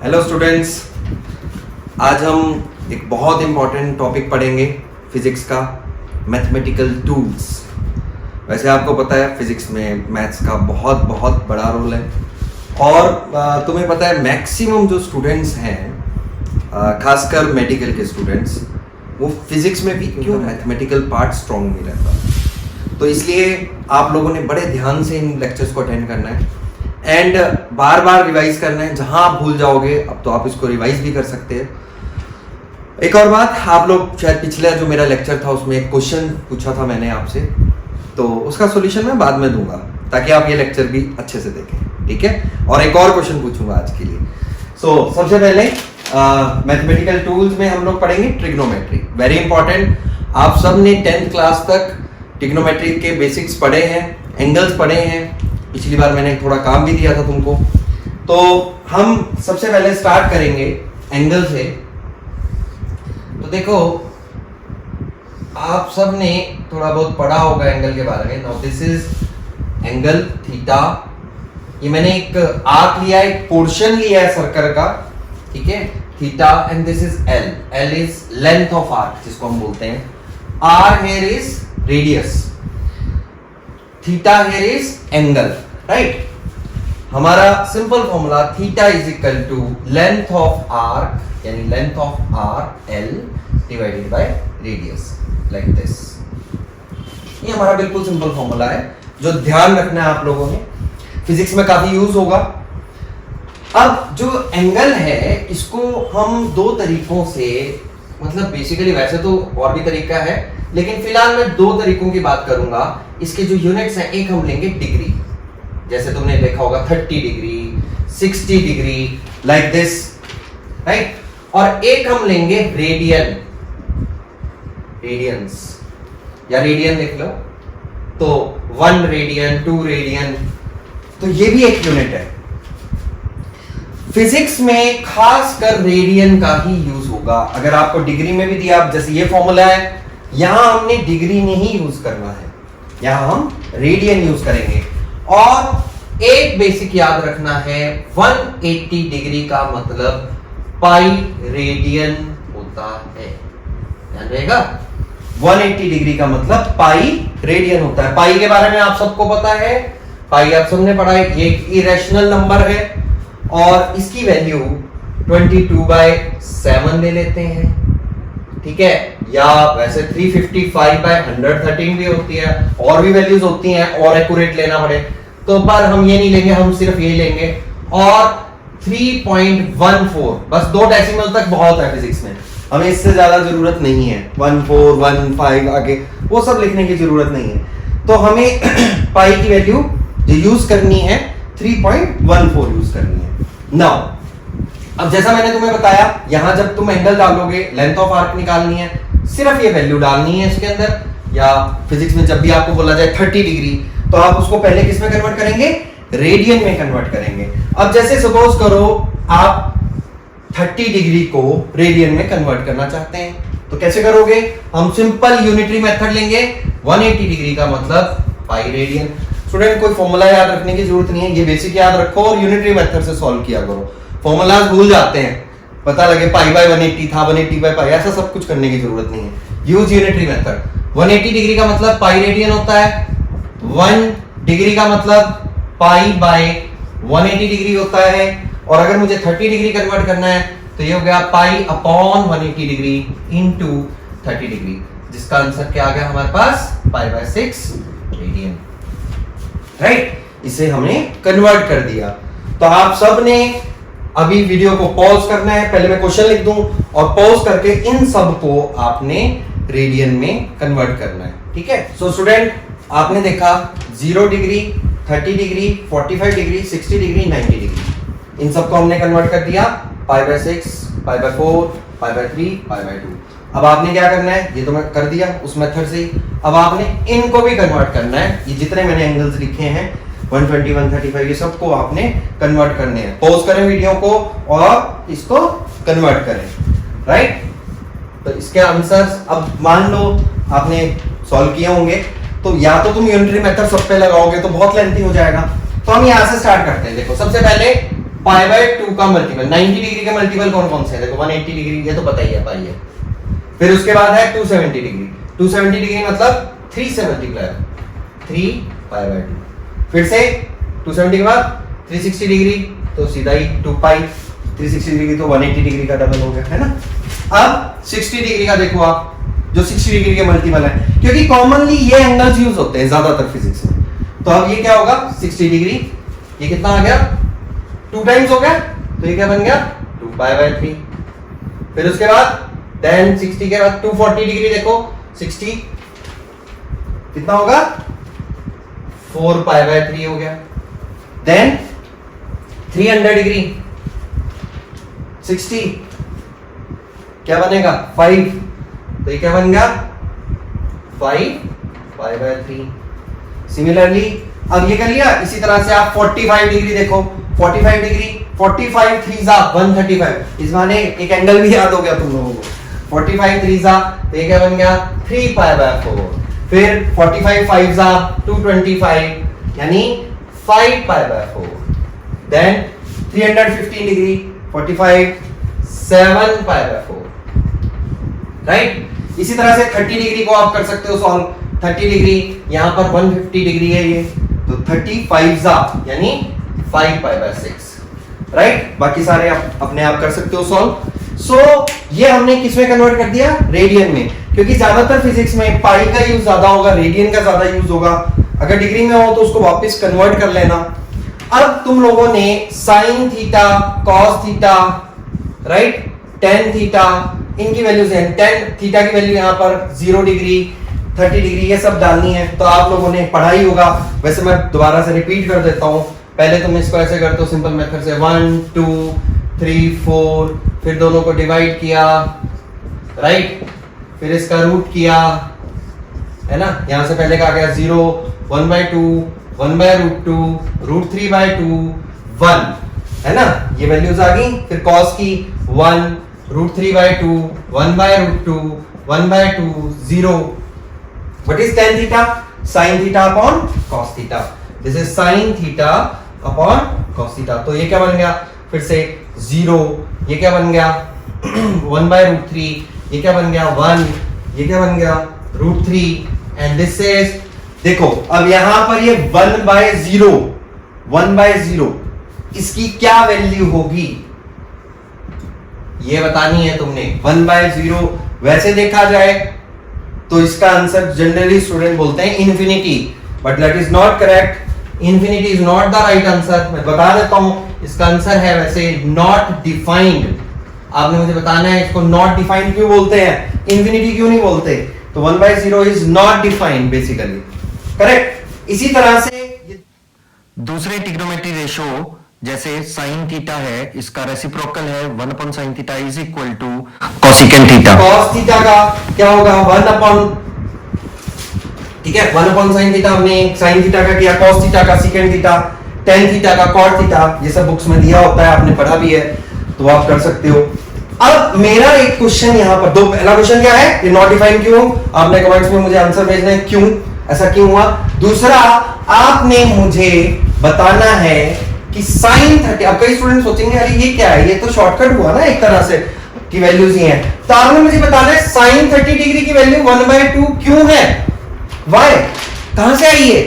Hello students, आज हम एक बहुत इम्पॉर्टेंट टॉपिक पढ़ेंगे फिजिक्स का, मैथमेटिकल टूल्स। वैसे आपको पता है फिजिक्स में मैथ्स का बहुत बहुत बड़ा रोल है और तुम्हें पता है मैक्सिमम जो स्टूडेंट्स हैं, खासकर मेडिकल के स्टूडेंट्स, वो फिजिक्स में भी क्यों मैथमेटिकल पार्ट स्ट्रॉन्ग नहीं रहता। तो इसलिए आप लोगों ने बड़े ध्यान से इन लेक्चर्स को अटेंड करना है एंड बार बार रिवाइज करना है। जहां आप भूल जाओगे अब तो आप इसको रिवाइज भी कर सकते हैं। एक और बात, आप लोग शायद पिछला जो मेरा लेक्चर था उसमें एक क्वेश्चन पूछा था मैंने आपसे, तो उसका सॉल्यूशन मैं बाद में दूंगा ताकि आप ये लेक्चर भी अच्छे से देखें, ठीक है। और एक और क्वेश्चन पूछूंगा आज के लिए। सबसे पहले मैथमेटिकल टूल्स में हम लोग पढ़ेंगे ट्रिग्नोमेट्री, वेरी इंपॉर्टेंट। आप सब ने 10th क्लास तक ट्रिग्नोमेट्री के बेसिक्स पढ़े हैं, एंगल्स पढ़े हैं। पिछली बार मैंने थोड़ा काम भी दिया था तुमको। तो हम सबसे पहले स्टार्ट करेंगे एंगल से। तो देखो, आप सब ने थोड़ा बहुत पढ़ा होगा एंगल के बारे में। Now this is angle theta. ये मैंने एक आर्क लिया है, एक पोर्शन लिया है सर्कल का, ठीक है, theta, and this is L. L is length of arc जिसको हम बोलते हैं। R here is radius, theta here is angle, right. हमारा simple formula theta is equal to length of arc, यानी length of R L divided by radius, like this. ये हमारा बिल्कुल simple formula है जो ध्यान रखना है आप लोगों ने, फिजिक्स में काफी यूज होगा। अब जो एंगल है इसको हम दो तरीकों से, मतलब बेसिकली वैसे तो और भी तरीका है, लेकिन फिलहाल मैं दो तरीकों की बात करूंगा। इसके जो यूनिट्स हैं, एक हम लेंगे डिग्री, जैसे तुमने देखा होगा 30 degree, 60 degree, like this, right. और एक हम लेंगे रेडियन, रेडियंस या रेडियन लिख लो। तो 1 रेडियन, 2 रेडियन, तो ये भी एक यूनिट है। फिजिक्स में खासकर रेडियन का ही यूज होगा। अगर आपको डिग्री में भी दिया, जैसे ये फॉर्मूला है, यहां हमने डिग्री नहीं यूज करना है, यहां हम रेडियन यूज करेंगे। और एक बेसिक याद रखना है, 180 डिग्री का मतलब पाई रेडियन होता है, ध्यान रहेगा। 180 डिग्री का मतलब पाई रेडियन होता है। पाई के बारे में आप सबको पता है, पाई आप सबने पढ़ा है, ये एक इरेशनल नंबर है और इसकी वैल्यू 22/7 ले लेते हैं, ठीक है। या वैसे 355/113 भी होती है, और भी वैल्यूज होती हैं और एक्यूरेट लेना पड़े तो, पर हम ये नहीं लेंगे, हम सिर्फ ये लेंगे। और 3.14, बस 2 डेसिमल तक बहुत है फिजिक्स में, हमें इससे ज्यादा जरूरत नहीं है। 14, 15 आगे वो सब लिखने की जरूरत नहीं है। तो हमें पाई की वैल्यू जो यूज करनी है 3.14 यूज करनी है। नाउ अब जैसा मैंने तुम्हें बताया, यहां जब तुम एंगल डालोगे, लेंथ ऑफ आर्क निकालनी है, सिर्फ ये वैल्यू डालनी है इसके अंदर। या फिजिक्स में जब भी आपको बोला जाए 30 डिग्री, तो आप उसको पहले किस में कन्वर्ट करेंगे? रेडियन में कन्वर्ट करेंगे। अब जैसे सपोज करो आप 30 डिग्री को रेडियन में कन्वर्ट करना चाहते हैं, तो कैसे करोगे? हम सिंपल यूनिटरी मेथड लेंगे। 180 डिग्री का मतलब पाई रेडियन। स्टूडेंट, कोई फॉर्मूला याद रखने की जरूरत नहीं है, ये बेसिक याद रखो और यूनिटरी मेथड से सॉल्व किया करो। फॉर्मूलाज भूल जाते हैं, पता लगे पाई बाय 180 था, 180 बाय पाई, ऐसा सब कुछ करने की जरूरत नहीं है। Use unitary method. 180 डिग्री का मतलब पाई रेडियन होता है, 1 डिग्री का मतलब पाई बाय 180 डिग्री होता है। और अगर मुझे 30 डिग्री कन्वर्ट करना है तो ये हो गया pi upon 180 degree into 30 degree, जिसका आंसर क्या आ गया हमारे पास? Pi by 6 radian, right. इसे हमने कन्वर्ट कर दिया। तो आप सब ने अभी वीडियो को पॉज करना है, पहले मैं क्वेश्चन लिख दूं और पॉज करके इन सब को आपने रेडियन में कन्वर्ट करना है, ठीक है। सो स्टूडेंट, आपने देखा 0 degree, 30 degree, 45 degree, 60 degree, 90 degree, इन सबको हमने कन्वर्ट कर दिया pi by 6, pi by 4, pi by 3, pi by 2। अब आपने क्या करना है? ये तो मैं कर दिया उस मेथड से ही। अब आपने इनको भी कन्वर्ट करना है। ये जितने मैंने एंगल्स लिखे हैं 120, 135, ये सबको आपने कन्वर्ट करने हैं। पॉज करें वीडियो को और इसको कन्वर्ट करें, राइट। तो इसके आंसर्स अब मान लो आपने सॉल्व किए होंगे, तो या तो तुम यूनिटरी मेथड सब पे लगाओगे तो बहुत लेंथी हो जाएगा, तो हम यहां से स्टार्ट करते हैं। देखो, सबसे पहले पाई बाय 2 का मल्टीपल। 90 डिग्री के मल्टीपल कौन कौन से है? देखो 180 डिग्री ये तो पता ही है, पाई है। फिर उसके बाद है 270 डिग्री। 270 डिग्री मतलब 3 से मल्टीप्लाई, 3 पाई बाय 2। फिर से 270 के बाद 360 डिग्री तो सीधा ही 2 पाई। 360 डिग्री तो 180 डिग्री का डबल हो गया, है ना। अब 60 डिग्री का देखो आप, जो 60 डिग्री के मल्टीपल है, क्योंकि कॉमनली ये एंगल्स यूज होते हैं ज्यादातर फिजिक्स में। तो अब ये क्या होगा? 60 डिग्री, ये कितना आ गया? 2 टाइम्स हो गया, तो ये क्या बन गया? 2 पाई बाय 3। फिर उसके बाद 10 60 के बाद 240 डिग्री देखो, 60 कितना होगा? 4 पाई बाय 3 हो गया। देन 300 डिग्री 60 क्या बनेगा? 5, तो ये क्या बन गया? 5 पाई बाय 3। सिमिलरली अब ये कर लिया। इसी तरह से आप 45 डिग्री देखो, 45 डिग्री 45 3 जा 135। इस माने एक एंगल भी याद हो गया तुम लोगों को। 45 3 जा तो ये क्या बन गया? 3 पाई बाय 4। फिर 45 5 जा 225 यानी 5 pi by 4। Then 315 degree 45 7 pi by 4, right. इसी तरह से 30 डिग्री को आप कर सकते हो सॉल्व। 30 डिग्री यहां पर 150 डिग्री है ये, तो 35 जा यानी 5 पाई बाय 6, राइट। बाकी सारे आप अपने आप कर सकते हो सॉल्व। सो ये हमने किसमें कन्वर्ट कर दिया? रेडियन में, क्योंकि ज्यादातर फिजिक्स में पाई का यूज ज्यादा होगा, रेडियन का ज्यादा यूज होगा। अगर डिग्री में हो तो उसको वापस कन्वर्ट कर लेना। अब तुम लोगों ने sign theta, cos theta, right, tan theta, इनकी वैल्यूज हैं। टेन थीटा की वैल्यू यहाँ पर 0 डिग्री 30 डिग्री ये सब डालनी है, तो आप लोगों ने पढ़ा ही होगा। वैसे मैं दोबारा से रिपीट कर देता हूं। पहले तुम इसको ऐसे करते हो सिंपल मेथड से, 1 2 3 4, फिर दोनों को डिवाइड किया, राइट, फिर इसका रूट किया, है ना। यहां से पहले का आ गया 0, 1/2, 1/√2, √3/2, 1, है ना। ये वैल्यूज आ गई। फिर कॉस की 1, √3/2, 1/√2, 1/2, 0। What is tan theta? Sin theta upon cos theta. This is sin theta upon cos theta. तो ये क्या बन गया? फिर से 0, ये क्या बन गया? 1/√3, ये क्या बन गया? 1, ये क्या बन गया? √3, and this is, देखो अब यहां पर ये 1/0, 1/0 इसकी क्या वैल्यू होगी ये बतानी है तुमने। 1/0 वैसे देखा जाए तो इसका आंसर जनरली स्टूडेंट बोलते हैं infinity, but that is not correct. Infinity is not the right answer. मैं बता देता हूं, इसका आंसर है वैसे नॉट डिफाइंड। आपने मुझे बताना है इसको नॉट डिफाइंड क्यों बोलते हैं, इन्फिनिटी क्यों नहीं बोलते। तो 1/0 is not defined basically, correct. इसी तरह से दूसरे ट्रिग्नोमेट्री रेशो जैसे sin थीटा है, इसका रेसिप्रोकल है 1/sin theta is equal to cosecant theta. cos theta का क्या होगा? 1/, ठीक है, 1/sin थीटा हमने sin थीटा का किया, cos थीटा का secant थीटा, tan थीटा का cot थीटा, ये सब बुक्स में दिया होता है, आपने पढ़ा भी है, तो आप कर सकते हो। अब मेरा एक क्वेश्चन यहाँ पर, दो, पहला क्वेश्चन क्या है? ये नॉट डिफाइंड क्यों? आपने कमेंट्स में मुझे आंसर भेजना है, क्यों ऐसा क्यों हुआ। दूसरा, आपने मुझे बताना है कि sin 30, अब कई स्टूडेंट सोचेंगे अरे ये क्या है, ये तो शॉर्टकट हुआ ना एक तरह से की वैल्यूज ही हैं। तो आपने मुझे बताना है sin 30 डिग्री की वैल्यू 1/2 क्यों है? Why? कहां से आई है?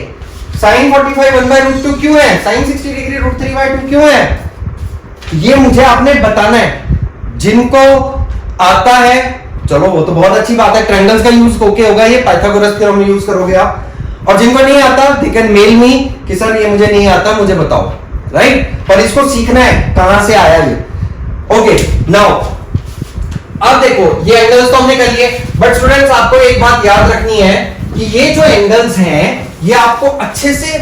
sin 45 1/√2 क्यों है? sin 60 डिग्री √3/2 क्यों है? ये मुझे आपने बताना है। जिनको आता है चलो वो तो बहुत अच्छी बात है, ट्रायंगल्स का यूज होके होगा, ये पाइथागोरस थ्योरम यूज करोगे आप। और जिनको नहीं आता दे कैन मेल मी कि सर ये मुझे नहीं आता, मुझे बताओ, राइट। पर इसको सीखना है कहां से आया ये। ओके, नाउ अब देखो ये एंगल्स तो हमने कर लिए, बट स्टूडेंट्स आपको एक बात याद रखनी है कि ये जो एंगल्स हैं ये आपको अच्छे से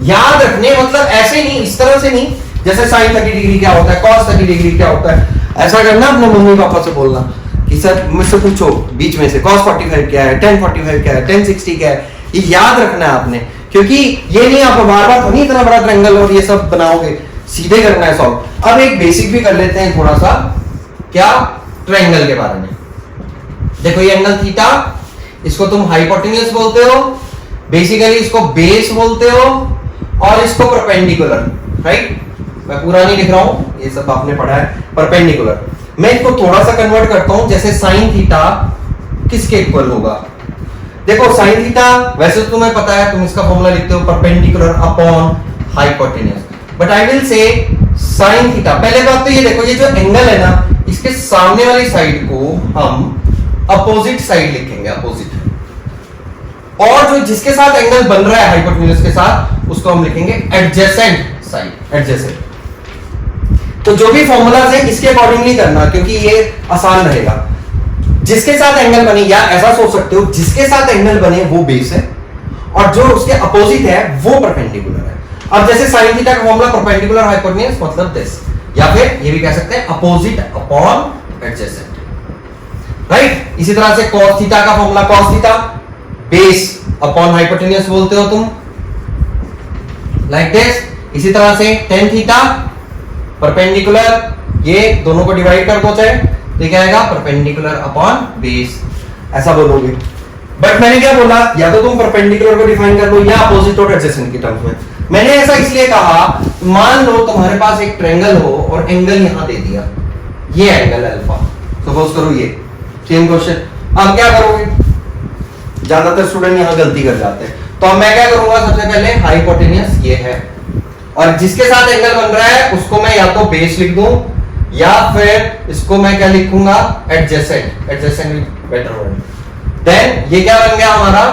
याद रखने, मतलब ऐसे नहीं, इस तरह से नहीं, जैसे sin 30 डिग्री क्या होता है, cos 30 डिग्री क्या होता है, ऐसा करना अपने मम्मी पापा से बोलना कि सर मुझसे पूछो बीच में से cos 45 क्या है, tan 45 क्या है, tan 60 क्या है, ये याद रखना है आपने। क्योंकि ये नहीं आप बार बार तो नहीं इतना बड़ा ट्रायंगल और ये सब बनाओगे, सीधे करना है सॉल्व। अब एक बेसिक भी कर लेते हैं थोड़ा सा, क्या, ट्रायंगल के बारे में। देखो ये एंगल थीटा, इसको तुम हाइपोटेन्यूज बोलते हो, बेसिकली इसको बेस बोलते हो, और इसको परपेंडिकुलर, राइट। मैं पूरा नहीं लिख रहा हूं, ये सब आपने पढ़ा है। परपेंडिकुलर, मैं इसको थोड़ा सा कन्वर्ट करता हूं, जैसे साइन थीटा किसके इक्वल होगा। देखो साइन थीटा वैसे तो तुम्हें पता है, तुम इसका फॉर्मूला लिखते हो perpendicular upon hypotenuse, but I will say sine theta. पहले बात तो ये देखो, ये जो एंगल है ना, इसके सामने वाली साइड को हम अपोजिट साइड लिखेंगे, अपोजिट, और जो जिसके साथ एंगल बन रहा है हाइपोटेन्यूज के साथ, उसको हम लिखेंगे एडजेसेंट साइड, एडजेसेंट। तो जो भी फॉर्मूलाज है इसके अकॉर्डिंगली करना, क्योंकि ये आसान रहेगा। जिसके साथ एंगल बने, या ऐसा सोच सकते हो जिसके साथ एंगल बने वो बेस है, और जो उसके अपोजिट है वो परपेंडिकुलर है। अब जैसे साइन थीटा का फॉर्मूला परपेंडिकुलर हाइपोटेन्यूज मतलब दिस, या फिर ये भी कह सकते हैं अपोजिट अपॉन एडजेसेंट, राइट। इसी तरह से cos थीटा का formula cos theta base upon hypotenuse बोलते हो तुम, लाइक दिस। इसी तरह से tan थीटा परपेंडिकुलर, ये दोनों को डिवाइड कर दो चाहे, तो क्या आएगा परपेंडिकुलर अपॉन बेस, ऐसा बोलोगे। बट मैंने क्या बोला, या तो तुम परपेंडिकुलर को डिफाइन कर लो या अपोजिट और एडजेसेंट की टर्म्स में। मैंने ऐसा इसलिए कहा, मान लो तुम्हारे पास एक ट्रायंगल हो और एंगल यहां दे दिया, ये एंगल अल्फा, सपोज करो ये सेम क्वेश्चन। अब क्या करोगे, ज्यादातर स्टूडेंट यहां गलती कर जाते हैं। तो अब मैं क्या करूंगा, सबसे पहले हाइपोटेन्यूज ये है, और जिसके साथ एंगल बन रहा है उसको मैं या तो बेस लिख दूं, या फिर इसको मैं क्या लिखूंगा, adjacent, adjacent better word. Then ये क्या बन गया हमारा,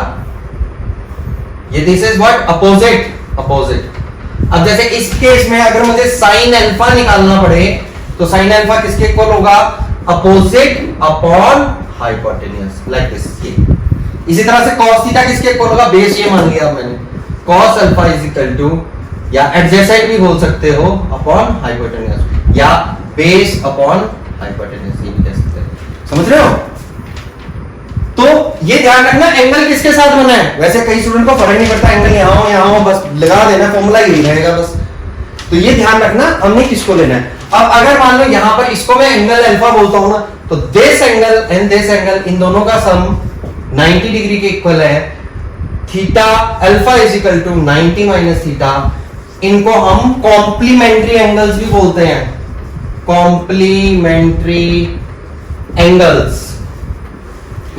ये this is what, opposite, opposite. अब जैसे इस केस में अगर मुझे साइन अल्फा निकालना पड़े, तो साइन अल्फा किसके इक्वल होगा, opposite upon hypotenuse, like this. इसी तरह से cos थीटा किसके इक्वल होगा, बेस ये मान लिया मैंने, cos alpha is equal to, या एडजेसेंट भी बोल सकते हो, अपॉन हाइपोटेन्यूज, या बेस अपॉन हाइपोटेन्यूज, ये भी कह सकते हैं। समझ रहे हो। तो ये ध्यान रखना एंगल किसके साथ बना है। वैसे कई स्टूडेंट को फर्क नहीं पड़ता, एंगल यहां हो, बस लगा देना, फॉर्मूला यही रहेगा बस। तो ये ध्यान रखना हमने किसको लेना है। अब अगर मान लो यहां पर इसको मैं एंगल अल्फा बोलता हूं ना, तो this angle and this angle, इन दोनों का सम 90 डिग्री के इक्वल है। Theta alpha is equal to 90 minus theta, इनको हम कॉम्प्लीमेंट्री एंगल्स भी बोलते हैं, कॉम्प्लीमेंट्री एंगल्स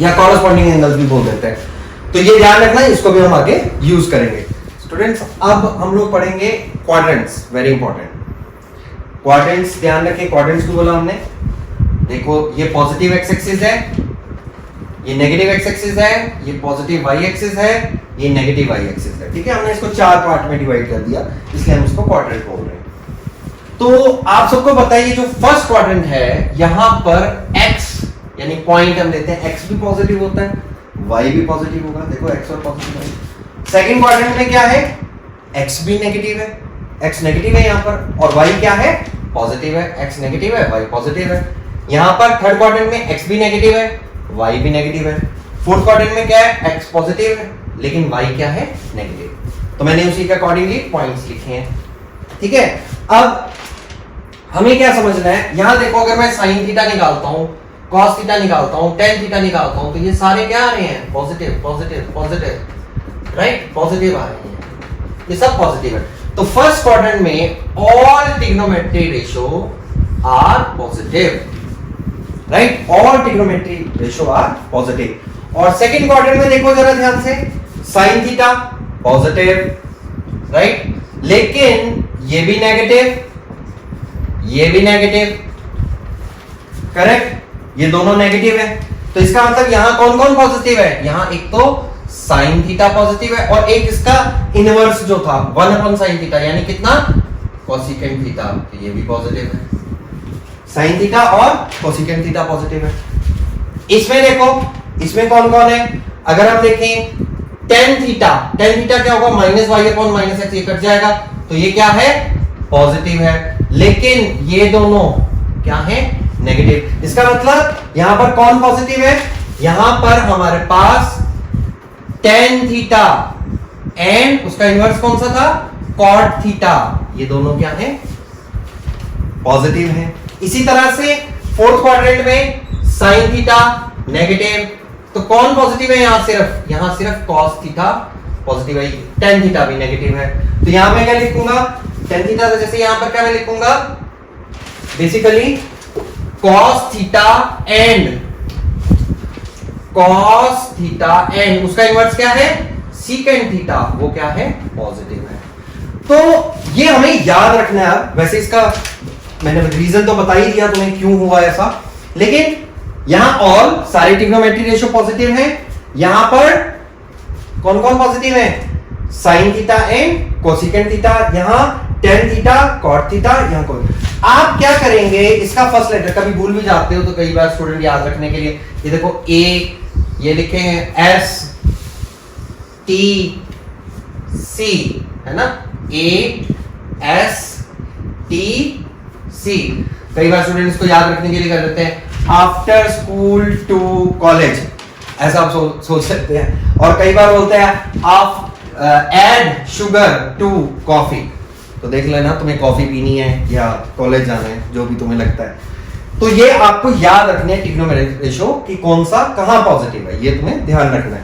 या कॉरेस्पॉन्डिंग एंगल्स भी बोल देते हैं। तो ये ध्यान रखना, इसको भी हम आगे यूज करेंगे। स्टूडेंट्स अब हम लोग पढ़ेंगे क्वाड्रेंट्स, वेरी इंपॉर्टेंट क्वाड्रेंट्स। ध्यान रखें, क्वाड्रेंट्स क्यों बोला हमने, देखो ये पॉजिटिव एक्स एक्सिस है, ये नेगेटिव एक्स एक्सिस है, ये पॉजिटिव वाई एक्सिस है, ये नेगेटिव वाई एक्सिस है, ठीक है। हमने इसको 4 पार्ट में डिवाइड कर दिया, इसलिए हम इसको क्वाड्रेंट बोल रहे हैं। तो आप सबको पता है, ये जो फर्स्ट क्वाड्रेंट है, यहां पर x यानी पॉइंट हम लेते हैं, x भी पॉजिटिव होता है, y भी पॉजिटिव होगा, देखो x और पॉजिटिव है। सेकंड क्वाड्रेंट में क्या है, x भी नेगेटिव है, x नेगेटिव है यहां पर, और y क्या है, पॉजिटिव है, x नेगेटिव है, y पॉजिटिव है। यहां पर थर्ड क्वाड्रेंट में x भी नेगेटिव है, y भी नेगेटिव है। फोर्थ क्वाड्रेंट में क्या है, x पॉजिटिव है लेकिन y क्या है, नेगेटिव। तो मैंने उसी के अकॉर्डिंगली पॉइंट्स लिखे हैं, ठीक है। अब हमें क्या समझना है, यहां देखो अगर मैं साइन थीटा निकालता हूं, cos थीटा निकालता हूं, tan थीटा निकालता हूं, तो ये सारे क्या आ रहे हैं, positive positive positive, right, positive आ रहे हैं, ये सब पॉजिटिव है। तो फर्स्ट क्वाड्रेंट में all trigonometry ratio are positive, right, all trigonometry ratio are positive. और सेकंड क्वाड्रेंट में देखो जरा ध्यान से, साइन थीटा पॉजिटिव, राइट, लेकिन ये भी नेगेटिव, ये भी नेगेटिव, करेक्ट, ये दोनों नेगेटिव है। तो इसका मतलब यहां कौन कौन पॉजिटिव है, यहां एक तो साइन थीटा पॉजिटिव है, और एक इसका इनवर्स जो था 1/sin थीटा, यानी कितना, कोसेकेंट थीटा, तो ये भी पॉजिटिव है। साइन थीटा और कोसेकेंट थीटा पॉजिटिव है। इसमें देखो, इसमें कौन कौन है, अगर हम देखें tan थीटा, tan थीटा क्या होगा, -y/-x, ये कट जाएगा, तो ये क्या है, पॉजिटिव है, लेकिन ये दोनों क्या है, नेगेटिव। इसका मतलब यहां पर कौन पॉजिटिव है, यहां पर हमारे पास tan थीटा एंड उसका इनवर्स कौन सा था, cot थीटा, ये दोनों क्या है, पॉजिटिव है। इसी तरह से फोर्थ क्वाड्रेंट में साइन थीटा नेगेटिव, तो कौन पॉजिटिव है, यहां सिर्फ cos थीटा पॉजिटिव है, tan थीटा भी नेगेटिव है। तो यहां मैं क्या लिखूंगा, tan थीटा से जैसे यहां पर क्या मैं लिखूंगा basically cos theta and cos theta and उसका इनवर्स क्या है secant थीटा, वो क्या है पॉजिटिव है। तो ये हमें याद रखना है। अब वैसे इसका मैंने रीजन तो बता ही दिया तुम्हें क्यों हुआ ऐसा, लेकिन यहां ऑल सारे ट्रिग्नोमेट्री रेशियो पॉजिटिव है। यहां पर कौन कौन पॉजिटिव है sine theta and cosecant theta, यहां टेन थीटा कॉट थीटा, यहां कौन। आप क्या करेंगे इसका फर्स्ट लेटर कभी भूल भी जाते हो तो कई बार स्टूडेंट याद रखने के लिए ये देखो ए ये लिखे हैं एस टी सी है ना, ए एस टी सी। कई बार स्टूडेंट इसको याद रखने के लिए कर देते हैं आफ्टर स्कूल टू कॉलेज, ऐसा आप सोच सकते हैं। और कई बार बोलते हैं आप एड शुगर टू कॉफी, तो देख लेना तुम्हें कॉफी पीनी है या कॉलेज जाना है, जो भी तुम्हें लगता है। तो ये आपको याद रखने है ट्रिग्नोमेट्रिक रेशियो कि कौन सा कहां पॉजिटिव है, ये तुम्हें ध्यान रखना है।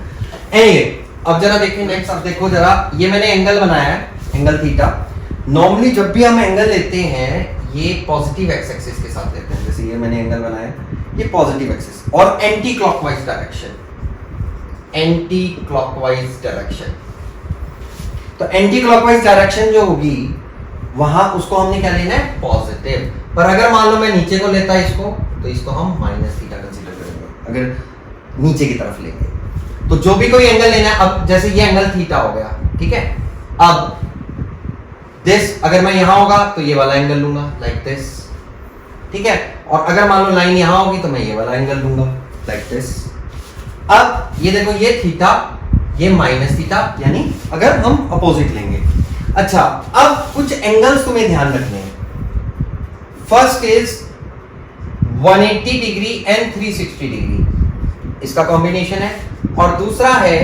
एनीवे अब जरा देखिए नेक्स्ट, अब देखो जरा ये मैंने एंगल बनाया है, एंगल थीटा। नॉर्मली जब भी हम एंगल लेते हैं ये पॉजिटिव एक्स एक्सिस के साथ लेते हैं, जैसे ये मैंने एंगल बनाया ये पॉजिटिव एक्सिस और anti clockwise direction, anti clockwise direction. तो एंटी क्लॉकवाइज डायरेक्शन जो होगी वहां उसको हमने क्या लेना है पॉजिटिव। पर अगर मान लो मैं नीचे को लेता है इसको, तो इसको हम माइनस थीटा कंसीडर करेंगे अगर नीचे की तरफ लेंगे। तो जो भी कोई एंगल लेना है, अब जैसे ये एंगल थीटा हो गया, ठीक है। अब दिस अगर मैं यहां होगा तो ये वाला एंगल लूंगा लाइक दिस, ठीक है। और अगर मान लो लाइन यहां होगी तो मैं ये वाला एंगल लूंगा लाइक दिस। अब ये देखो ये थीटा ये माइनस थीटा, यानी अगर हम अपोजिट लेंगे। अच्छा अब कुछ एंगल्स तुम्हें ध्यान रखने हैं। First is 180 degree and 360 degree, इसका कॉम्बिनेशन है। और दूसरा है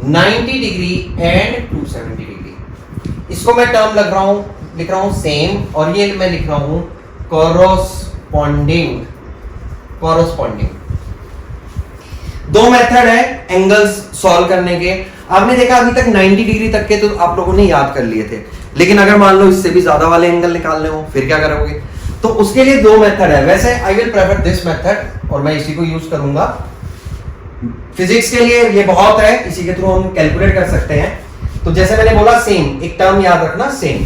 90 डिग्री एंड 270 डिग्री। इसको मैं टर्म लिख रहा हूं सेम, और ये मैं लिख रहा हूं कॉरोस्पॉन्डिंग। दो मेथड है एंगल्स सॉल्व करने के। आपने देखा अभी तक 90 डिग्री तक के तो आप लोगों ने याद कर लिए थे, लेकिन अगर मान लो इससे भी ज्यादा वाले एंगल निकालने हो फिर क्या करोगे? तो उसके लिए दो मेथड है। वैसे I will prefer this method और मैं इसी को यूज करूंगा फिजिक्स के लिए। ये बहुत है, इसी के थ्रू हम कैलकुलेट कर सकते हैं। तो जैसे मैंने बोला सेम, एक टर्म याद रखना सेम।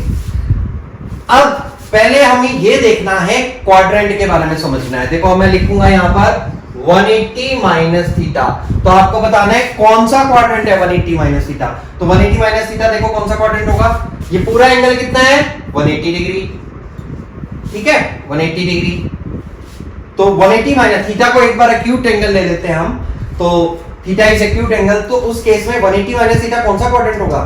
अब पहले हमें ये देखना है क्वाड्रेंट के बारे में समझना है। देखो मैं लिखूंगा यहां पर 180 माइनस थीटा, तो आपको बताना है कौन सा क्वाड्रेंट है 180 माइनस थीटा। तो 180 माइनस थीटा देखो कौन सा क्वाड्रेंट होगा, ये पूरा एंगल कितना है 180 डिग्री, ठीक है 180 डिग्री। तो 180 माइनस थीटा को एक बार एक्यूट एंगल ले लेते हैं हम, तो थीटा इज एक्यूट एंगल। तो उस केस में 180 माइनस थीटा कौन सा क्वाड्रेंट होगा,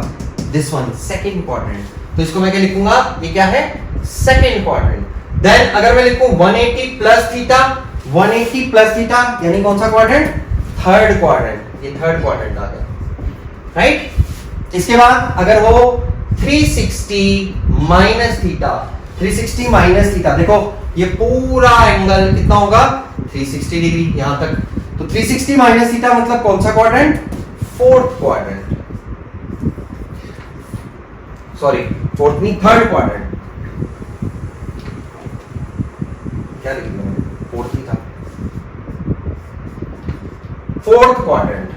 दिस वन, सेकंड क्वाड्रेंट। तो इसको मैं क्या लिखूंगा, ये क्या है सेकंड क्वाड्रेंट। देन अगर मैं लिखूं 180 प्लस थीटा, 180 प्लस थीटा यानी कौन सा क्वाड्रेंट, थर्ड क्वाड्रेंट। ये थर्ड क्वाड्रेंट आ गया, राइट। इसके बाद अगर वो 360 माइनस थीटा, 360 माइनस थीटा, देखो ये पूरा एंगल कितना होगा 360 डिग्री यहां तक। तो 360 माइनस थीटा मतलब कौन सा quadrant, fourth quadrant, sorry fourth नहीं थर्ड क्वाड्रेंट। क्या लिख दिया मैंने, फोर्थ ही था, fourth quadrant.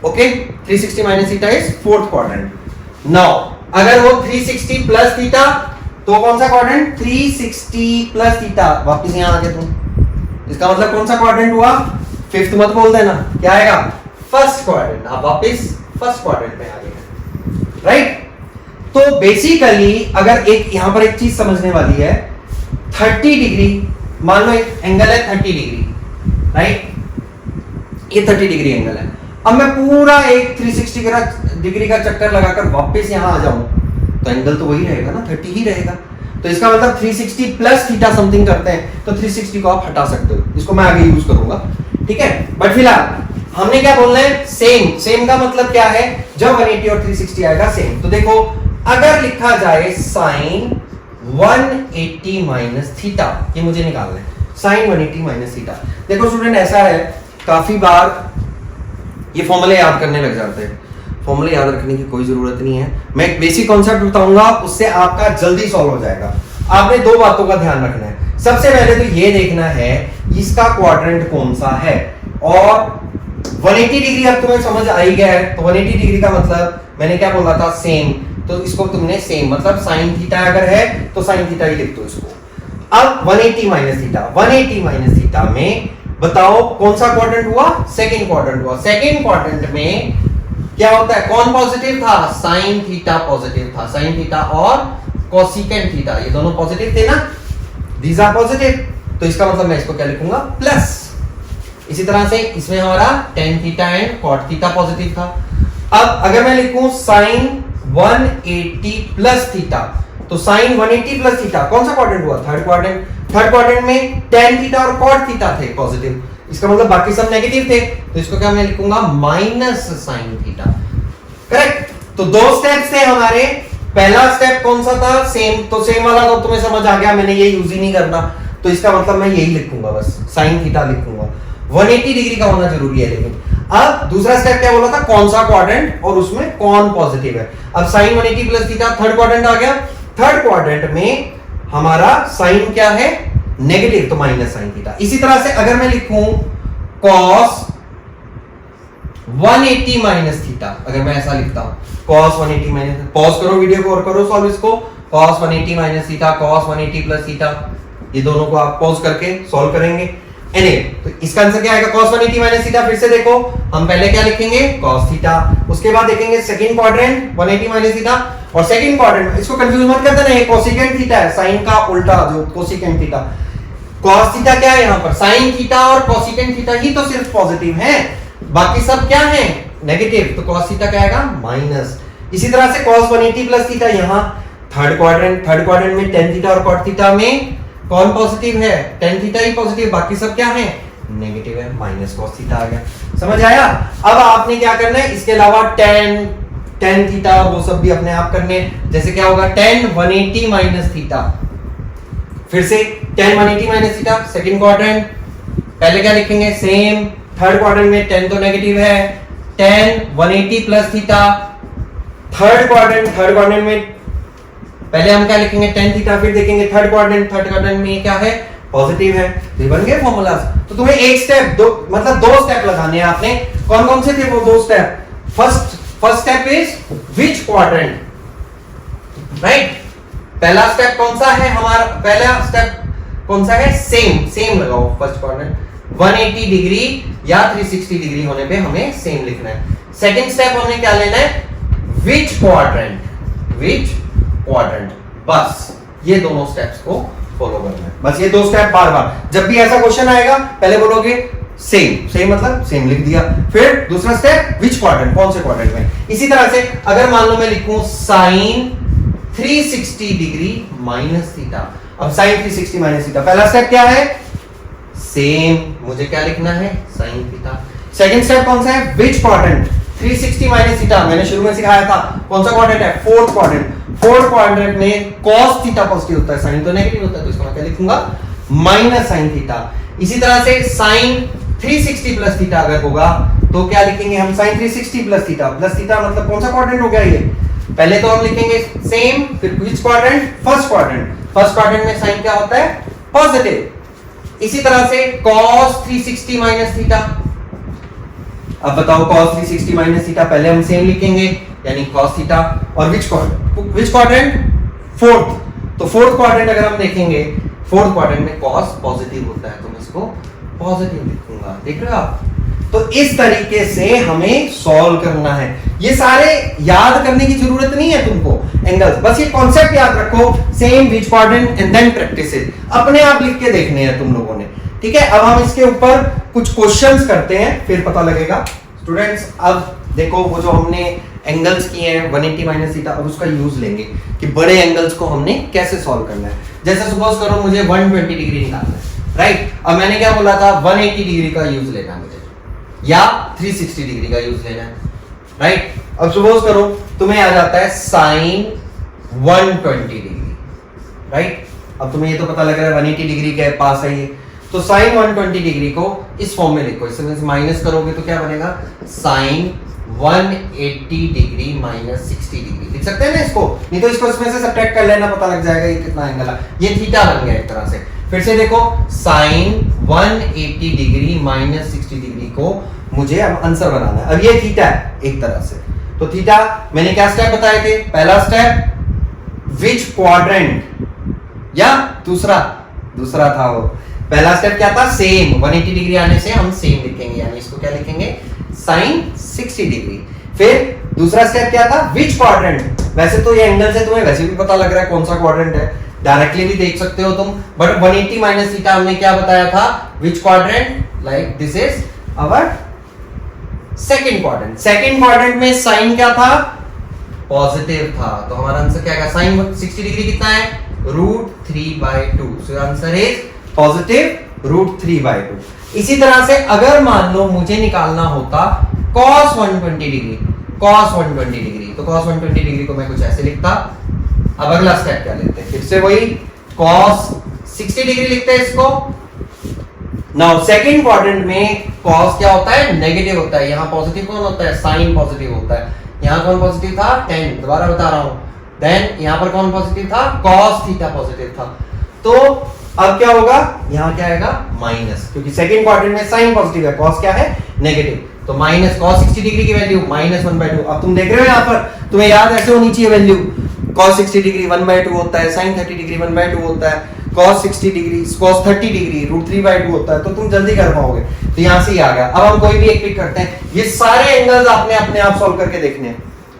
Okay 360 minus theta is fourth quadrant. Now अगर वो 360 प्लस थीटा तो कौन सा क्वाड्रेंट, 360 प्लस थीटा, वापस यहां आ गए तुम। इसका मतलब कौन सा क्वाड्रेंट हुआ, फिफ्थ मत बोल देना, क्या आएगा फर्स्ट क्वाड्रेंट। आप वापस फर्स्ट क्वाड्रेंट में आ गए, राइट। तो बेसिकली अगर एक यहां पर एक चीज समझने वाली है, 30 डिग्री मान लो एक एंगल है 30 डिग्री, राइट, ये 30 डिग्री एंगल है। अब मैं पूरा एक 360 डिग्री का चक्कर लगाकर वापस यहां आ जाऊं तो एंगल तो वही रहेगा ना, 30 ही रहेगा। तो इसका मतलब 360 प्लस थीटा समथिंग करते हैं, तो 360 को आप हटा सकते हो, इसको मैं आगे यूज करूंगा, ठीक है। बट फिलहाल हमने क्या बोलना है, सेम। सेम का मतलब क्या है, जब 180 और 360 आएगा सेम। तो देखो अगर लिखा जाए साइन 180 माइनस थीटा, ये मुझे निकालना है साइन 180 माइनस थीटा। देखो स्टूडेंट ऐसा है, काफी बार ये फॉर्मूले याद करने लग जाते हैं। फॉर्मूला याद रखने की कोई जरूरत नहीं है, मैं एक बेसिक कॉन्सेप्ट बताऊंगा, उससे आपका जल्दी सॉल्व हो जाएगा। आपने दो बातों का ध्यान रखना है। सबसे पहले तो ये देखना है इसका क्वाड्रेंट कौन सा है, और 180 डिग्री अब तुम्हें समझ आ ही गया है। तो 180 डिग्री का मतलब मैंने क्या बोला था, सेम, तो इसको तुमने सेम मतलब साइन थीटा अगर है तो साइन थीटा ही लिख दो इसको। अब 180 माइनस थीटा में बताओ कौन सा क्वाड्रेंट हुआ, सेकंड क्वाड्रेंट हुआ। सेकंड क्वाड्रेंट में क्या होता है, कौन पॉजिटिव था, साइन थीटा पॉजिटिव था। साइन थीटा और कोसिकेंट थीटा ये दोनों पॉजिटिव थे ना, दीज आर पॉजिटिव, तो इसका मतलब मैं इसको क्या लिखूंगा, प्लस। इसी तरह से इसमें हमारा tan theta and cot theta positive था। अब अगर मैं लिखूं sin 180 प्लस थीटा, तो sin 180 प्लस थीटा कौन सा क्वाड्रेंट हुआ, थर्ड क्वाड्रेंट। थर्ड क्वाड्रेंट में tan थीटा और cot थीटा थे पॉजिटिव, इसका मतलब बाकी सब नेगेटिव थे, तो इसको क्या मैं लिखूंगा, माइनस sin थीटा। करेक्ट। तो दो स्टेप्स थे हमारे। पहला स्टेप कौन सा था, सेम, तो सेम वाला तो तुम्हें समझ आ गया, मैंने ये यूज ही नहीं करना, तो इसका मतलब मैं यही लिखूंगा, बस sin थीटा लिखूंगा। 180 डिग्री का होना जरूरी है। लेकिन अब दूसरा स्टेप क्या बोला था, कौन सा क्वाड्रेंट और उसमें कौन पॉजिटिव है। अब sin 180 plus theta third quadrant आ गया। थर्ड क्वाड्रेंट में हमारा साइन क्या है, नेगेटिव, तो माइनस साइन थीटा। इसी तरह से अगर मैं लिखूं cos 180 माइनस थीटा, अगर मैं ऐसा लिखता हूं cos 180 माइनस, पॉज करो वीडियो को और करो सॉल्व इसको। cos 180 minus theta, cos 180 plus theta, ये दोनों को आप पॉज करके सॉल्व करेंगे। तो इसका आंसर क्या आएगा, cos 180 माइनस थीटा। फिर से देखो, हम पहले क्या लिखेंगे, cos थीटा, उसके बाद देखेंगे सेकंड क्वाड्रेंट 180 माइनस थीटा, और सेकंड क्वाड्रेंट, इसको कंफ्यूज मत कर देना, ये कोसिकेंट थीटा है, साइन का उल्टा जो कोसिकेंट थीटा। cos थीटा क्या है यहाँ पर, साइन थीटा और कोसिकेंट थीटा ही तो सिर्फ पॉजिटिव है, बाकी सब क्या है, नेगेटिव, तो cos थीटा क्या आएगा, माइनस। इसी तरह से cos 180 प्लस थीटा, यहाँ थर्ड क्वाड्रेंट में tan थीटा और cot थीटा में कौन पॉजिटिव है, tan थीटा ही पॉजिटिव, बाकी सब क्या है, नेगेटिव है, माइनस cos थीटा आ गया। समझ आया। अब आपने क्या करना है, इसके अलावा tan थीटा वो सब भी अपने आप करने, जैसे क्या होगा, tan 180 माइनस थीटा, फिर से tan 180 minus theta, second quadrant, पहले क्या लिखेंगे, सेम, थर्ड क्वाड्रेंट में tan तो नेगेटिव है, tan 180 plus theta, third quadrant में पहले हम क्या लिखेंगे, tan थीटा, फिर देखेंगे थर्ड क्वाड्रेंट में क्या है, पॉजिटिव है। तो बन गए फॉर्मूलाज। तो तुम्हें एक स्टेप, दो स्टेप लगाने हैं आपने। कौन कौन से थे वो दो step, first step is which quadrant, right. पहला स्टेप कौन सा है हमारा, पहला स्टेप कौन सा है, सेम लगाओ, फर्स्ट क्वाड्रेंट 180 डिग्री या 360 डिग्री होने पे हमें सेम लिखना है। सेकंड स्टेप हमने क्या लेना है, विच क्वाड्रेंट, बस ये दोनों स्टेप्स को फॉलो करना है, बस ये दो स्टेप बार बार। जब भी ऐसा क्वेश्चन आएगा पहले बोलोगे सेम मतलब सेम लिख दिया, फिर दूसरा स्टेप विच क्वाड्रेंट, कौन से क्वाड्रेंट में। इसी तरह से अगर मान लो मैं लिखूं साइन 360 डिग्री माइनस थीटा, अब साइन 360 माइनस थीटा, पहला स्टेप क्या है, सेम, मुझे क्या लिखना है, साइन थीटा। सेकंड स्टेप कौन सा है, विच क्वाड्रेंट, 360 माइनस थीटा, मैंने शुरू में सिखाया था, कौन सा क्वाड्रेंट है, फोर्थ क्वाड्रेंट में cos थीटा पॉजिटिव होता है, साइन तो नेगेटिव होता है, तो इसका मैं क्या लिखूंगा, माइनस साइन थीटा। इसी तरह से साइन 360 प्लस थीटा अगर होगा तो क्या लिखेंगे हम, साइन 360 प्लस थीटा मतलब कौन सा क्वाड्रेंट हो गया ये, पहले तो हम लिखेंगे सेम, फिर विच क्वाड्रेंट, फर्स्ट क्वाड्रेंट में साइन क्या होता है, पॉजिटिव। इसी तरह से cos 360 माइनस थीटा, अब बताओ cos 360 माइनस थीटा, पहले हम सेम लिखेंगे यानी cos थीटा, और विच क्वाड्रेंट, फोर्थ, तो फोर्थ क्वाड्रेंट अगर हम देखेंगे, फोर्थ क्वाड्रेंट में cos पॉजिटिव होता है, तो मैं इसको पॉजिटिव लिखूंगा, देख रहे हो आप। तो इस तरीके से हमें सॉल्व करना है, ये सारे याद करने की जरूरत नहीं है तुमको एंगल्स, बस ये कॉन्सेप्ट याद रखो, same, which quadrant and then practice it, अपने आप लिख के देखने हैं तुम लोगों ने, ठीक है। अब हम इसके ऊपर कुछ क्वेश्चंस करते हैं, फिर पता लगेगा स्टूडेंट्स। अब देखो वो जो हमने एंगल्स किए हैं 180 माइनस थीटा, अब उसका यूज लेंगे कि बड़े एंगल्स को हमने कैसे सॉल्व करना है। जैसे सपोज करो मुझे 120 डिग्री निकालना है, राइट। अब मैंने क्या बोला था, 180 डिग्री का यूज लेना है मुझे, या 360 डिग्री का यूज लेना है, राइट। अब सपोज करो तुम्हें आ जाता है साइन 120 डिग्री, राइट। अब तुम्हें ये तो पता लग रहा है 180 डिग्री के पास है ये, तो साइन 120 डिग्री को इस फॉर्म में लिखो, इसमें माइनस करोगे तो क्या बनेगा, साइन 180 डिग्री माइनस 60 डिग्री लिख सकते हैं ना इसको, नहीं तो इसको इसमें से सब्ट्रैक्ट कर लेना, पता लग जाएगा ये कितना एंगल है। ये थीटा बन गया एक तरह से। फिर से देखो साइन 180 डिग्री माइनस 60 डिग्री को मुझे अब आंसर बनाना है। अब ये थीटा है एक तरह से, तो थीटा मैंने क्या स्टेप बताए थे? पहला स्टेप विच क्वाड्रेंट, या दूसरा था वो। पहला स्टेप क्या था? सेम 180 डिग्री आने से हम सेम लिखेंगे, यानी इसको क्या लिखेंगे? Sine 60 degree. फिर दूसरा स्टेप क्या था? Which quadrant. वैसे तो ये एंगल से तुम्हें वैसे भी पता लग रहा है कौन सा क्वाड्रेंट है, डायरेक्टली भी देख सकते हो तुम, बट 180 माइनस थीटा हमने क्या बताया था? Which quadrant, like this is our second quadrant. Second quadrant में साइन क्या था? पॉजिटिव था, तो हमारा आंसर क्या आएगा? साइन 60 डिग्री कितना है? √3/2। So answer is positive √3/2। इसी तरह से अगर मान लो मुझे निकालना होता cos 120 डिग्री, cos 120 डिग्री, तो cos 120 डिग्री को मैं कुछ ऐसे लिखता। अब अगला स्टेप क्या लेते हैं? फिर से वही cos 60 डिग्री लिखते हैं इसको। नाउ सेकंड क्वाड्रेंट में cos क्या होता है? नेगेटिव होता है। यहां पॉजिटिव कौन होता है? साइन पॉजिटिव होता है। यहां कौन पॉजिटिव था? tan, दोबारा बता रहा हूं। देन यहां पर कौन पॉजिटिव था? cos थीटा पॉजिटिव था। तो अब क्या होगा? यहां क्या आएगा? माइनस, क्योंकि सेकंड क्वाड्रेंट में साइन पॉजिटिव है, cos क्या है? नेगेटिव, तो माइनस cos 60 डिग्री की वैल्यू -1/2। अब तुम देख रहे हो यहां पर, तुम्हें याद ऐसे होनी चाहिए वैल्यू। cos 60 डिग्री 1/2 होता है, sin 30 डिग्री 1/2 होता है, cos 60 डिग्री cos 30 डिग्री √3/2 होता है, तो तुम जल्दी कर पाओगे। तो यहां से ही आ गया। अब हम कोई भी एक पिक करते हैं, ये सारे एंगल्स आपने अपने आप सॉल्व करके देखने हैं,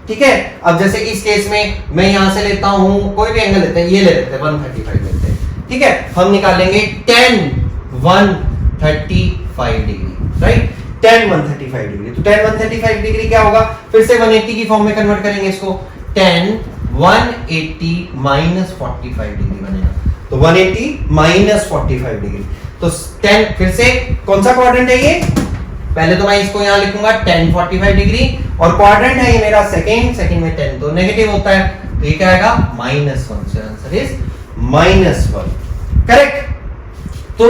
ठीक है। अब जैसे इस केस में मैं यहां से लेता हूं, कोई भी एंगल लेते हैं, ये ले लेते हैं 135 लेते हैं, ठीक है। हम निकालेंगे tan 135 degree, right? tan 135 degree, तो tan 135 डिग्री क्या होगा? फिर से 180 की फॉर्म में कन्वर्ट करेंगे इसको, tan 180 माइनस 45 डिग्री बनेगा, तो 180 माइनस 45 डिग्री। तो tan, फिर से कौन सा क्वाड्रेंट है ये? पहले तो मैं इसको यहां लिखूंगा tan 45 डिग्री, और क्वाड्रेंट है ये मेरा सेकंड में tan तो नेगेटिव होता है, तो ये क्या आएगा? -1। So answer is -1, correct. तो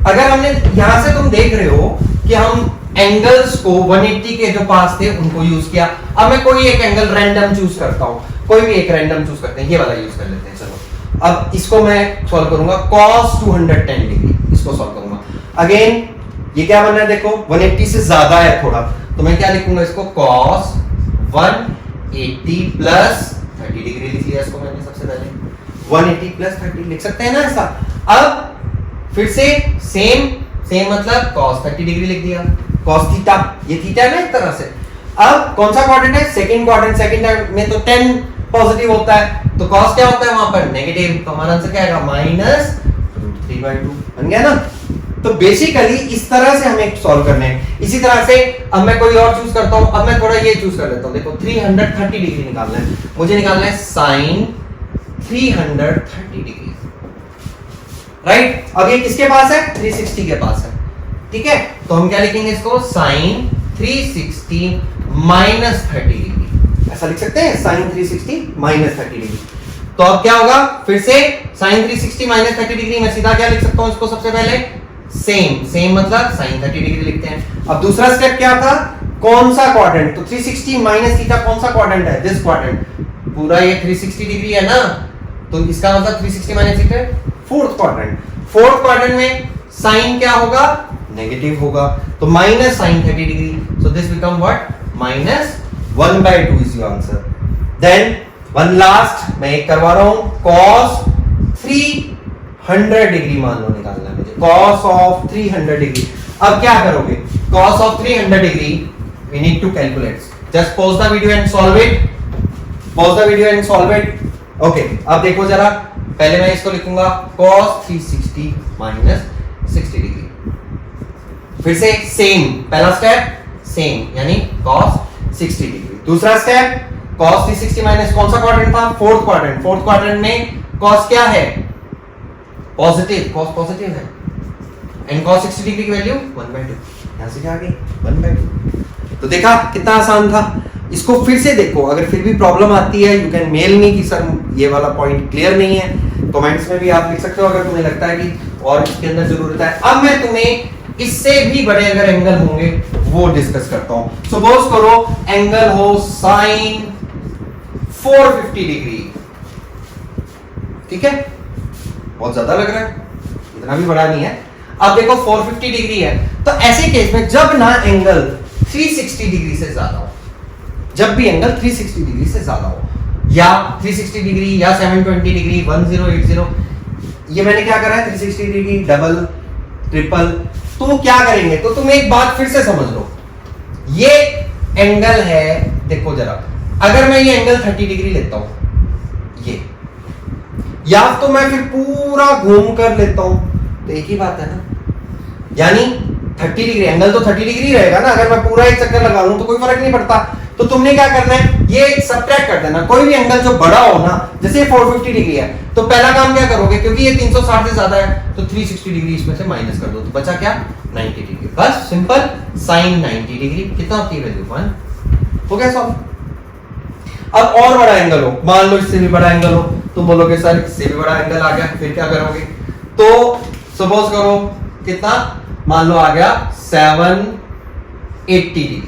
अगर हमने यहां से तुम देख रहे हो कि हम एंगल्स को 180 के जो पास थे उनको यूज किया। अब मैं कोई एक एंगल रैंडम चूज करता हूं, कोई भी एक रैंडम चूज करते हैं, ये वाला यूज कर लेते हैं। चलो अब इसको मैं सॉल्व करूंगा, cos 210 डिग्री, इसको सॉल्व करूंगा। अगेन ये क्या बन रहा है? देखो 180 से ज्यादा है थोड़ा, तो मैं क्या लिखूंगा इसको? cos 180 प्लस 30 डिग्री लिख लिया इसको मैंने सबसे पहले, 180 प्लस 30 लिख सकते हैं ना ऐसा। अब फिर से सेम मतलब cos 30 डिग्री लिख दिया, cos थीटा, ये थीटा है ना एक तरह से। अब कौन सा क्वाड्रेंट है? सेकंड क्वाड्रेंट, सेकंड में तो tan पॉजिटिव होता है, तो cos क्या होता है वहां पर? नेगेटिव, तो हमारा आंसर क्या आएगा? -√3/2 बन गया ना। तो बेसिकली इस तरह से हमें सॉल्व करने हैं। इसी तरह से अब मैं कोई और चूज करता हूं, अब मैं थोड़ा ये चूज कर लेता हूं, देखो 330 डिग्री निकालना है मुझे, निकालना है sin 330 डिग्री, राइट। अब ये किसके पास है? 360 के पास है, ठीक है। तो हम क्या लिखेंगे इसको? sin 360 माइनस 30 डिग्री, ऐसा लिख सकते हैं, sin 360 माइनस 30 डिग्री। तो अब क्या होगा? फिर से sin 360 माइनस 30 डिग्री, मैं सीधा क्या लिख सकता हूं इसको? सबसे पहले सेम मतलब sin 30 डिग्री लिखते हैं। अब दूसरा स्टेप क्या था? कौन सा क्वाड्रेंट? तो 360 माइनस थीटा कौन सा क्वाड्रेंट है? दिस क्वाड्रेंट, पूरा ये 360 डिग्री है ना, तो इसका मतलब 360 minus theta fourth quadrant. Fourth quadrant में साइन क्या होगा? नेगेटिव होगा, तो minus sin 30 degree, so this become what? -1/2 is your answer. Then one last मैं एक करवा रहा हूं, cos 300 डिग्री मान लो निकालना है मुझे, cos ऑफ 300 डिग्री। अब क्या करोगे? cos of 300 degree we need to calculate, just pause the video and solve it, pause the video and solve it. Okay, अब देखो जरा, पहले मैं इसको लिखूंगा cos 360 माइनस 60 डिग्री। फिर से सेम, पहला स्टेप सेम यानी cos 60 डिग्री। दूसरा स्टेप cos 360 माइनस कौन सा क्वाड्रेंट था? Fourth quadrant. फोर्थ क्वाड्रेंट में cos क्या है? पॉजिटिव, cos पॉजिटिव है, एंड cos 60 डिग्री की वैल्यू 1/2, यहां से क्या आ गई? 1/2। तो देखा कितना आसान था। इसको फिर से देखो, अगर फिर भी प्रॉब्लम आती है यू कैन मेल मी कि सर ये वाला पॉइंट क्लियर नहीं है, कमेंट्स में भी आप लिख सकते हो अगर तुम्हें लगता है कि और इसके अंदर जरूरत है। अब मैं तुम्हें इससे भी बड़े अगर एंगल होंगे वो डिस्कस करता हूं। सपोज करो एंगल हो साइन 450 डिग्री, ठीक है, बहुत ज्यादा लग रहा है, इतना भी बड़ा नहीं है। अब देखो 450 डिग्री है, तो ऐसे केस में जब ना एंगल 360 डिग्री से ज्यादा हो, जब भी एंगल 360 डिग्री से ज्यादा हो, या 360 डिग्री या 720 डिग्री 1080, ये मैंने क्या करा है 360 डिग्री, डबल, ट्रिपल, तो क्या करेंगे, तो तुम एक बात फिर से समझ लो, ये एंगल है, देखो जरा, अगर मैं ये एंगल 30 डिग्री लेता हूं, ये, या तो मैं फिर पूरा घूम कर लेता हूं, तो एक ही बात है ना, यानी 30 डिग्री एंगल तो 30 डिग्री रहेगा ना, अगर मैं पूरा एक चक्कर लगा लूं तो कोई फर्क नहीं पड़ता। तो तुमने क्या करना है, ये सब्ट्रैक्ट कर देना, कोई भी एंगल जो बड़ा हो ना, जैसे 450 डिग्री है, तो पहला काम क्या करोगे, क्योंकि ये 360 से ज्यादा है, तो 360 डिग्री इसमें से माइनस कर दो, तो बचा क्या 90 डिग्री, बस सिंपल, साइन 90 डिग्री कितना होती है वैल्यू 1, हो गया सॉल्व। अब और बड़ा एंगल हो, मान लो इससे भी बड़ा एंगल हो, तुम बोलोगे सर इससे भी बड़ा एंगल आ गया, फिर क्या करोगे, तो सपोज करो कितना, मान लो आ गया 780 डिग्री,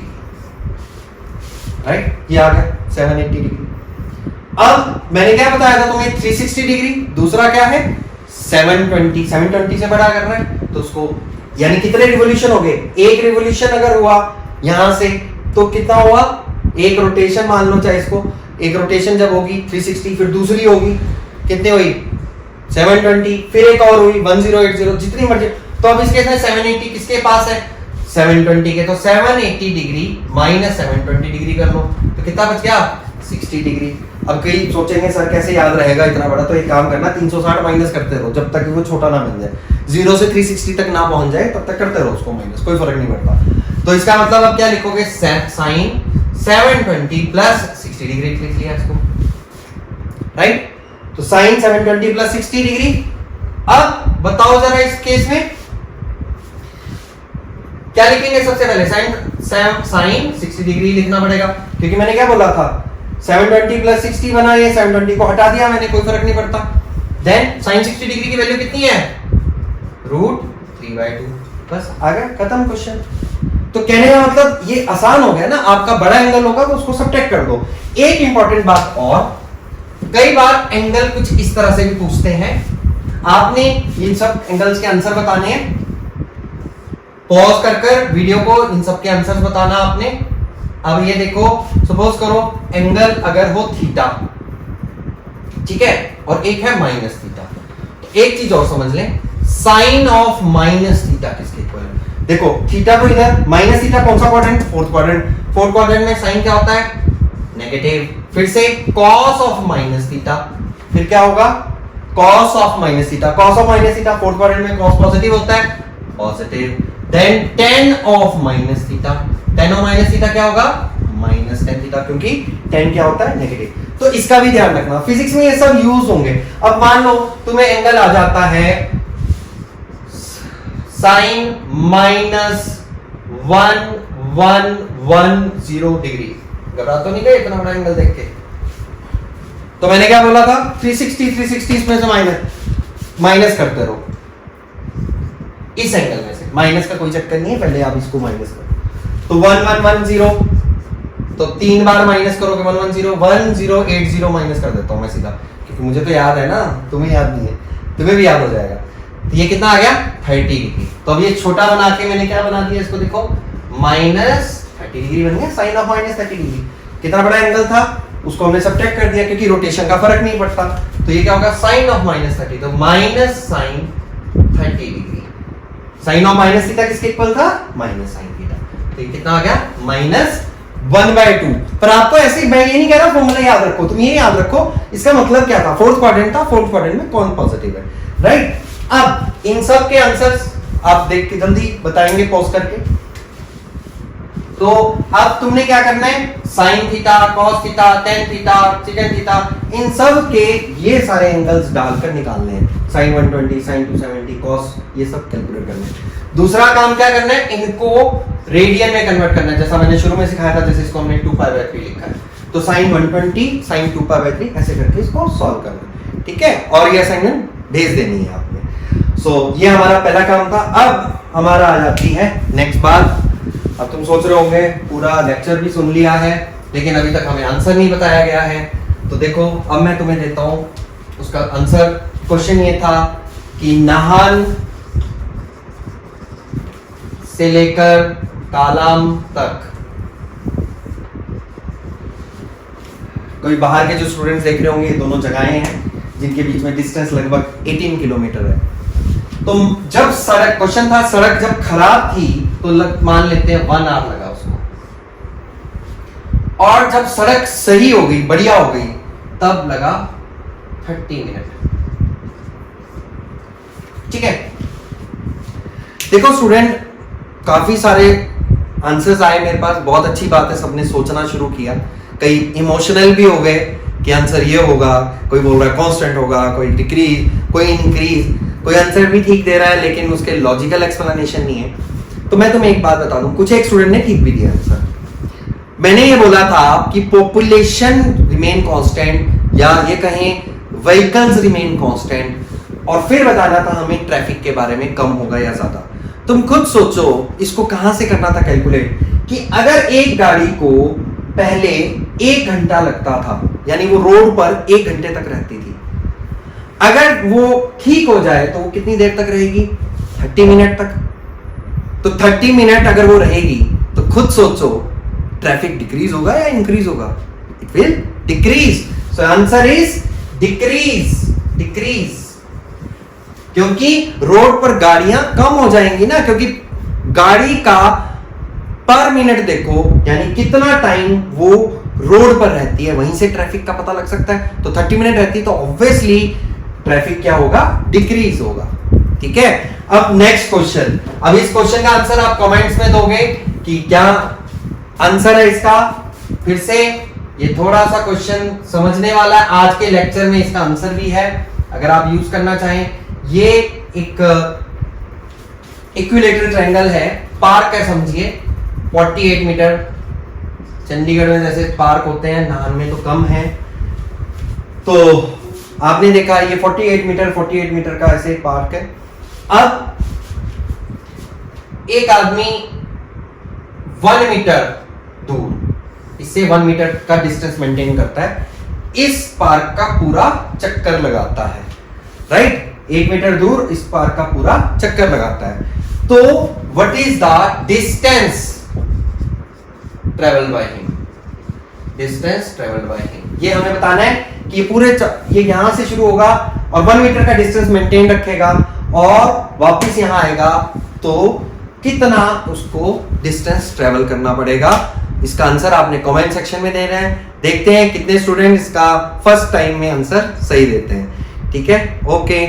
राइट, ये आ गया 780 डिग्री। अब मैंने क्या बताया था तुम्हें 360 डिग्री, दूसरा क्या है 720 से बड़ा करना है, तो उसको, यानी कितने रिवोल्यूशन हो गए, एक रिवोल्यूशन अगर हुआ यहां से तो कितना हुआ, एक रोटेशन मान लो, चाहे इसको एक रोटेशन जब होगी 360, फिर दूसरी होगी कितनी हुई 720, फिर एक और हुई 1080, जितनी मर्जी। तो अब इसके साथ 780 किसके पास है 720 के, तो 780 डिग्री माइनस 720 डिग्री कर लो, तो कितना बच गया 60 डिग्री। अब कई सोचेंगे सर कैसे याद रहेगा इतना बड़ा, तो एक काम करना 360 माइनस करते रहो जब तक वो छोटा ना बन जाए, 0 से 360 तक ना पहुंच जाए तब तक करते रहो उसको माइनस, कोई फर्क नहीं पड़ता। तो इसका मतलब अब क्या लिखोगे, साइन 720 प्लस 60 डिग्री लिख लिया इसको, राइट, तो साइन 720 प्लस 60 डिग्री। अब बताओ जरा इस केस में क्या लिखेंगे, सबसे पहले साइन 60 डिग्री लिखना पड़ेगा, क्योंकि मैंने क्या बोला था 720 प्लस 60 बना, ये 720 को हटा दिया मैंने, कोई फर्क नहीं पड़ता। देन साइन 60 डिग्री की वैल्यू कितनी है, √3/2, बस आ गया, खत्म क्वेश्चन। तो कहने का मतलब ये आसान हो गया ना, आपका बड़ा एंगल होगा तो उसको सब्ट्रैक्ट कर दो। एक इंपॉर्टेंट बात और, कई बार एंगल कुछ इस तरह से भी पूछते हैं, आपने इन सब एंगल्स के आंसर बताने हैं, पॉज कर वीडियो को इन सब के आंसर्स बताना आपने। अब ये देखो, सपोज करो एंगल अगर हो थीटा, ठीक है, और एक है माइनस थीटा, तो एक चीज और समझ लें, साइन ऑफ माइनस थीटा किसके इक्वल है, देखो थीटा को इधर, माइनस थीटा कौन सा क्वाड्रेंट, फोर्थ क्वाड्रेंट में साइन क्या होता है नेगेटिव, फिर से कॉस ऑफ माइनस थीटा, फिर क्या होगा cos of minus theta, cos of minus theta fourth quadrant में कॉस पॉजिटिव होता है, positive, then tan of minus theta, tan of minus theta क्या होगा माइनस tan थीटा, क्योंकि tan क्या होता है नेगेटिव। तो इसका भी ध्यान रखना, फिजिक्स में ये सब यूज होंगे। अब मान लो तुम्हें एंगल आ जाता है साइन -1110 डिग्री, घबरा तो नहीं गए इतना बड़ा एंगल देख के, तो मैंने क्या बोला था 360 इसमें से माइनस करते रहो, इस एंगल में से माइनस का कोई चक्कर नहीं है, पहले आप इसको माइनस करो, तो 1110, तो 3 बार माइनस करोगे 110, 1080 माइनस कर देता हूं मैं सीधा, क्योंकि मुझे तो याद है ना, तुम्हें याद नहीं है, तुम्हें भी याद हो जाएगा। तो ये कितना आ गया 30 डिग्री, तो अब ये छोटा बना के मैंने क्या बना दिया इसको, देखो -30 डिग्री बन गया, साइन ऑफ -30 डिग्री। कितना बड़ा एंगल था उसको हमने सब्ट्रैक्ट कर दिया, क्योंकि रोटेशन का फर्क नहीं पड़ता, तो ये क्या होगा साइन ऑफ -30, तो minus sine 30 degree, sine of minus theta किसके इक्वल था माइनस साइन थीटा, तो ये कितना आ गया -1/2। पर आपको ऐसे, मैं ये नहीं कह रहा फॉर्मूला याद रखो, तुम ये याद रखो इसका मतलब क्या था, फोर्थ क्वाड्रेंट था, फोर्थ क्वाड्रेंट में कौन पॉजिटिव है, राइट। अब इन सब के आंसर्स आप देख के जल्दी बताएंगे पॉज करके। तो अब तुमने क्या करना है, sine theta, cos theta, tan theta, sec theta, इन सब के ये सारे एंगल्स डालकर निकालने हैं, साइन 120, साइन 270, कॉस, ये सब कैलकुलेट करना है। दूसरा काम क्या करना है, इनको रेडियन में कन्वर्ट करना है, जैसा मैंने शुरू में सिखाया था, जैसे इसको हमने 2π/3 लिखा है, तो साइन 120 साइन 2π/3 ऐसे करके इसको सॉल्व करना है, ठीक है, और ये असाइनमेंट भेज देनी है आपने। सो ये हमारा पहला काम था। अब हमारा आ जाती है नेक्स्ट बात अब तुम सोच रहे होंगे पूरा लेक्चर भी सुन लिया है लेकिन अभी तक हमें आंसर नहीं बताया गया है। तो देखो अब मैं तुम्हें देता हूं उसका आंसर। क्वेश्चन ये था कि नाहन से लेकर कालाम तक, कोई बाहर के जो स्टूडेंट्स देख रहे होंगे, ये दोनों जगहें हैं जिनके बीच में डिस्टेंस लगभग 18 किलोमीटर है। तो जब सड़क, क्वेश्चन था सड़क जब खराब थी तो मान लेते हैं 1 आवर लगा उसको, और जब सड़क सही हो गई, बढ़िया हो गई, तब लगा 30 मिनट। ठीक है, देखो स्टूडेंट, काफी सारे आंसर्स आए मेरे पास, बहुत अच्छी बात है, सबने सोचना शुरू किया। कई इमोशनल भी हो गए कि आंसर ये होगा, कोई बोल रहा है कांस्टेंट होगा, कोई डिक्रीज, कोई इंक्रीज, कोई आंसर भी ठीक दे रहा है लेकिन उसके लॉजिकल एक्सप्लेनेशन नहीं है। तो मैं तुम्हें एक बात बता दूं, कुछ एक स्टूडेंट ने ठीक भी दिया आंसर। मैंने ये बोला था कि पॉपुलेशन रिमेन कांस्टेंट, या ये कहें व्हीकल्स रिमेन कांस्टेंट, और फिर बताना था हमें ट्रैफिक के बारे में, कम होगा या ज्यादा। तुम खुद सोचो इसको कहां से करना था कैलकुलेट, कि अगर एक गाड़ी को पहले 1 घंटा लगता था, यानी वो रोड पर 1 घंटे तक रहती थी, अगर वो ठीक हो जाए तो वो कितनी देर तक रहेगी? 30 मिनट तक। तो 30 मिनट अगर वो रहेगी तो खुद सोचो ट्रैफिक डिक्रीज होगा या इंक्रीज होगा? It will decrease. So answer is decrease, decrease, क्योंकि रोड पर गाड़ियां कम हो जाएंगी ना, क्योंकि गाड़ी का पर मिनट देखो, यानी कितना टाइम वो रोड पर रहती है, वहीं से ट्रैफिक का पता लग सकता है। तो 30 मिनट रहती तो ऑब्वियसली ट्रैफिक क्या होगा? डिक्रीज होगा। ठीक है, अब नेक्स्ट क्वेश्चन। अब इस क्वेश्चन का आंसर आप कमेंट्स में दोगे कि क्या आंसर है इसका। फिर से ये थोड़ा सा क्वेश्चन समझने वाला है, आज के लेक्चर में इसका आंसर भी है अगर आप यूज करना चाहें। ये एक इक्विलेटरल ट्रायंगल है, पार्क है समझिए, 48 मीटर। चंडीगढ़ में जैसे पार्क होते हैं, नाहन में तो कम है। तो आपने देखा ये 48 मीटर का ऐसे पार्क है। अब एक आदमी 1 मीटर दूर, इससे 1 मीटर का डिस्टेंस मेंटेन करता है, इस पार्क का पूरा चक्कर लगाता है, राइट? 1 मीटर दूर इस पार्क का पूरा चक्कर लगाता है। तो what is the distance travel by him? Distance travel by him, ये हमें बताना है कि ये यहां से शुरू होगा और 1 मीटर का डिस्टेंस मेंटेन रखेगा और वापस यहां आएगा, तो कितना उसको डिस्टेंस ट्रेवल करना पड़ेगा? इसका आंसर आपने कमेंट सेक्शन में देना है। देखते हैं कितने स्टूडेंट इसका फर्स्ट टाइम में आंसर सही देते हैं। ठीक है, ओके।